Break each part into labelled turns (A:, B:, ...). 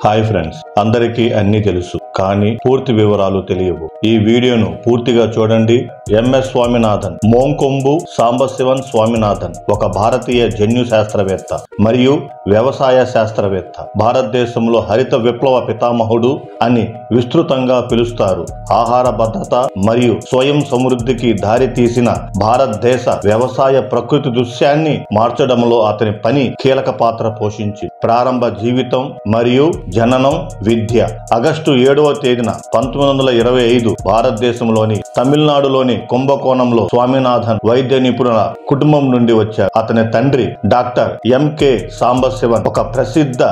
A: Hi friends, అందరికీ అన్ని తెలుసు కానీ పూర్తి వివరాలు తెలియవు. ఈ వీడియోను పూర్తిగా చూడండి. ఎంఎస్ స్వామినాథన్, మోంకొంబు సాంబశివన్ స్వామినాథన్ ఒక భారతీయ జన్యు శాస్త్రవేత్త మరియు వ్యవసాయ శాస్త్రవేత్త. భారతదేశంలో హరిత విప్లవ పితామహుడు అని విస్తృతంగా పిలుస్తారు. ఆహార భద్రత మరియు స్వయం సమృద్ధికి దారి తీసిన భారతదేశ వ్యవసాయ ప్రకృతి దృశ్యాన్ని మార్చడంలో అతని పని కీలక పాత్ర పోషించి ప్రారంభ జీవితం మరియు జననం విద్య. ఆగస్టు 7వ తేదీన 1925 భారతదేశంలోని తమిళనాడులోని కుంభకోణంలో స్వామినాథన్ వైద్య నిపుణుల కుటుంబం నుండి వచ్చారు. అతని తండ్రి డాక్టర్ ఎంకే సాంబశివన్ ఒక ప్రసిద్ధ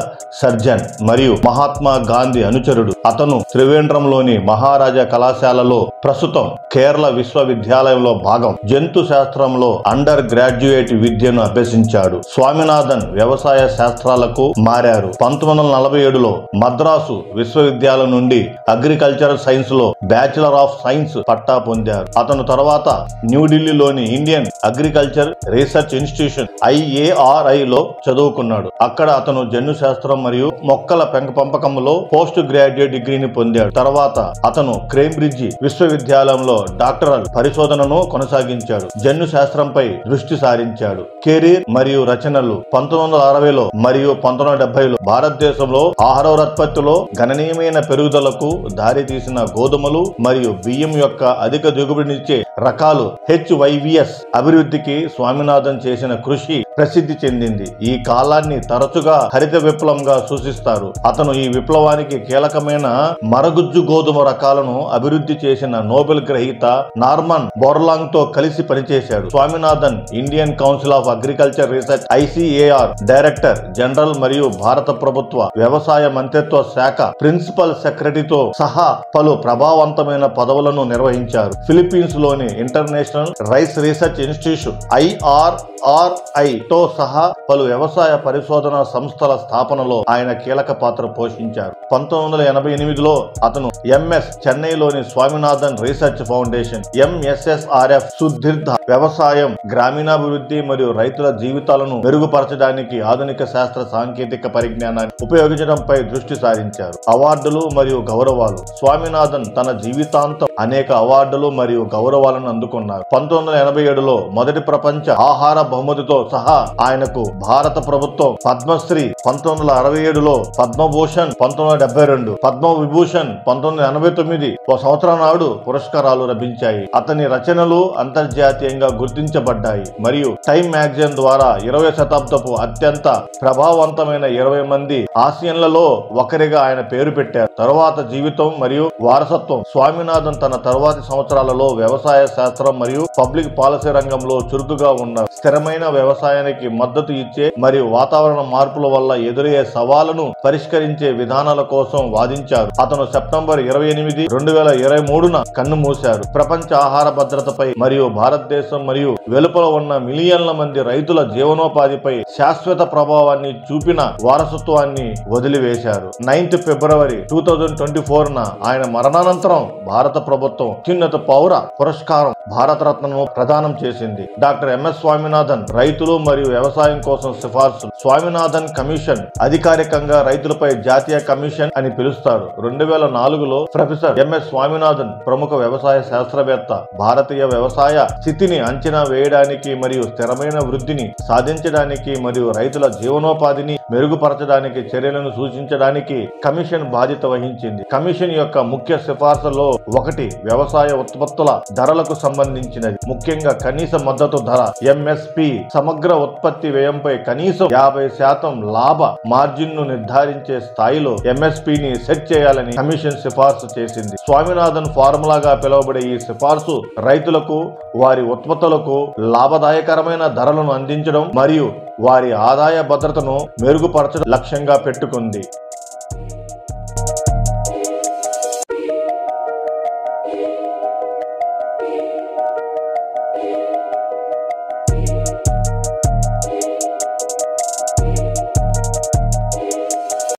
A: సర్జన్ మరియు మహాత్మా గాంధీ అనుచరుడు. అతను త్రివేంద్రంలోని మహారాజా కళాశాలలో, ప్రస్తుతం కేరళ విశ్వవిద్యాలయంలో భాగం జంతు శాస్త్రంలో అండర్ గ్రాడ్యుయేట్ విద్యను అభ్యసించాడు. స్వామినాథన్ వ్యవసాయ శాస్త్రాలకు మారారు. 1947లో మద్రాసు విశ్వవిద్యాలయం నుండి అగ్రికల్చరల్ సైన్స్ లో బ్యాచిలర్ ఆఫ్ సైన్స్ పట్టా పొందారు. అతను తర్వాత న్యూఢిల్లీలోని Indian agriculture research institution IARI లో చదువుకున్నాడు. అక్కడ అతను జన్యు శాస్త్రం మరియు మొక్కల పెంపకంలో పోస్ట్ గ్రాడ్యుయేట్ డిగ్రీని పొందాడు. తర్వాత అతను కేంబ్రిడ్జ్ విశ్వవిద్యాలయంలో డాక్టరల్ పరిశోధనను కొనసాగించాడు. జన్యు శాస్త్రంపై దృష్టి సారించాడు. కెరీర్ మరియు రచనలు 1960లో మరియు 1970లో భారతదేశంలో ఆహారోత్పత్తిలో గణనీయమైన పెరుగుదలకు దారితీసిన గోధుమలు మరియు బియ్యం యొక్క అధిక దిగుబడినిచ్చే రకాలు HYVS అభివృద్ధికి స్వామినాథన్ చేసిన కృషి ప్రసిద్ధి చెందింది. ఈ కాలాన్ని తరచుగా హరిత విప్లవంగా సూచిస్తారు. అతను ఈ విప్లవానికి కీలకమైన మరగుజ్జు గోధుమ రకాలను అభివృద్ధి చేసిన నోబెల్ గ్రహీత నార్మన్ బోర్లాంగ్ తో కలిసి పనిచేశాడు. Swaminathan Indian council of agriculture research ICAR director general మరియు భారత ప్రభుత్వ వ్యవసాయ మంత్రిత్వ శాఖ ప్రిన్సిపల్ సెక్రటరీతో సహా పలు ప్రభావవంతమైన పదవులను నిర్వహించారు. ఫిలిప్పీన్స్ లోని international rice research institution IRRI తో సహా పలు వ్యవసాయ పరిశోధన సంస్థల స్థాపనలో ఆయన కీలక పాత్ర పోషించారు. 1988లో అతను MS చెన్నైలోని స్వామినాథన్ రీసెర్చ్ ఫౌండేషన్ MSSRF సుదీర్ఘ వ్యవసాయం, గ్రామీణాభివృద్ధి మరియు రైతుల జీవితాలను మెరుగుపరచడానికి ఆధునిక శాస్త్ర సాంకేతిక పరిజ్ఞానాన్ని ఉపయోగించడంపై దృష్టి సారించారు. అవార్డులు మరియు గౌరవాలు. స్వామినాథన్ తన జీవితాంతం అనేక అవార్డులు మరియు గౌరవాలను అందుకున్నారు. 1987లో మొదటి ప్రపంచ ఆహార బహుమతితో సహా ఆయనకు భారత ప్రభుత్వం పద్మశ్రీ 1967లో, పద్మభూషణ్ 1972, పద్మవిభూషణ్ 1989 ఒక సంవత్సరం నాడు పురస్కారాలు లభించాయి. అతని రచనలు అంతర్జాతీయంగా గుర్తించబడ్డాయి మరియు టైమ్ మ్యాగజైన్ ద్వారా 20వ శతాబ్దపు అత్యంత ప్రభావవంతమైన 20 మంది ఆసియన్లలో ఒకరిగా ఆయన పేరు పెట్టారు. తరువాత జీవితం మరియు వారసత్వం. స్వామినాథన్ తన తరువాతి సంవత్సరాలలో వ్యవసాయ శాస్త్రం మరియు పబ్లిక్ పాలసీ రంగంలో చురుకుగా ఉన్నారు. స్థిరమైన వ్యవసాయానికి మద్దతు ఇచ్చే మరియు వాతావరణ మార్పుల వల్ల ఎదురయ్యే సవాళ్లను పరిష్కరించే విధానాల కోసం వాదించారు. అతను సెప్టెంబర్ 28, 2023న కన్ను మూశారు. ప్రపంచ ఆహార భద్రతపై మరియు భారతదేశం మరియు వెలుపల ఉన్న మిలియన్ల మంది రైతుల జీవనోపాధిపై శాశ్వత ప్రభావాన్ని చూపిన వారసత్వాన్ని వదిలివేశారు. 9th ఫిబ్రవరి 2024న ఆయన మరణానంతరం భారత ప్రభుత్వం అత్యున్నత పౌర పురస్కారం భారతరత్నను ప్రదానం చేసింది. డాక్టర్ MS స్వామినాథన్ రైతులు మరియు వ్యవసాయం కోసం సిఫార్సు. స్వామినాథన్ కమిషన్ అధికారికంగా రైతులపై జాతీయ కమిషన్ అని పిలుస్తారు. 2004లో ప్రొఫెసర్ MS స్వామినాథన్ ప్రముఖ వ్యవసాయ శాస్త్రవేత్త భారతీయ వ్యవసాయ స్థితిని అంచనా వేయడానికి మరియు స్థిరమైన వృద్ధిని సాధించడానికి మరియు రైతుల జీవనోపాధిని మెరుగుపరచడానికి చర్యలను సూచించడానికి కమిషన్ బాధ్యత వహించింది. కమిషన్ యొక్క ముఖ్య సిఫార్సులో ఒకటి వ్యవసాయ ఉత్పత్తుల ధరలకు సంబంధించినది, ముఖ్యంగా కనీస మద్దతు ధర MSP. సమగ్ర ఉత్పత్తి వ్యయంపై కనీసం 50% లాభ మార్జిన్ ను నిర్ధారించే స్థాయిలో MSPని సెట్ చేయాలని కమిషన్ సిఫార్సు చేసింది. స్వామినాథన్ ఫార్ములాగా పిలువబడే ఈ సిఫార్సు రైతులకు వారి ఉత్పత్తులకు లాభదాయకరమైన ధరలను అందించడం మరియు వారి ఆదాయ భద్రతను మెరుగుపరచడం లక్ష్యంగా పెట్టుకుంది.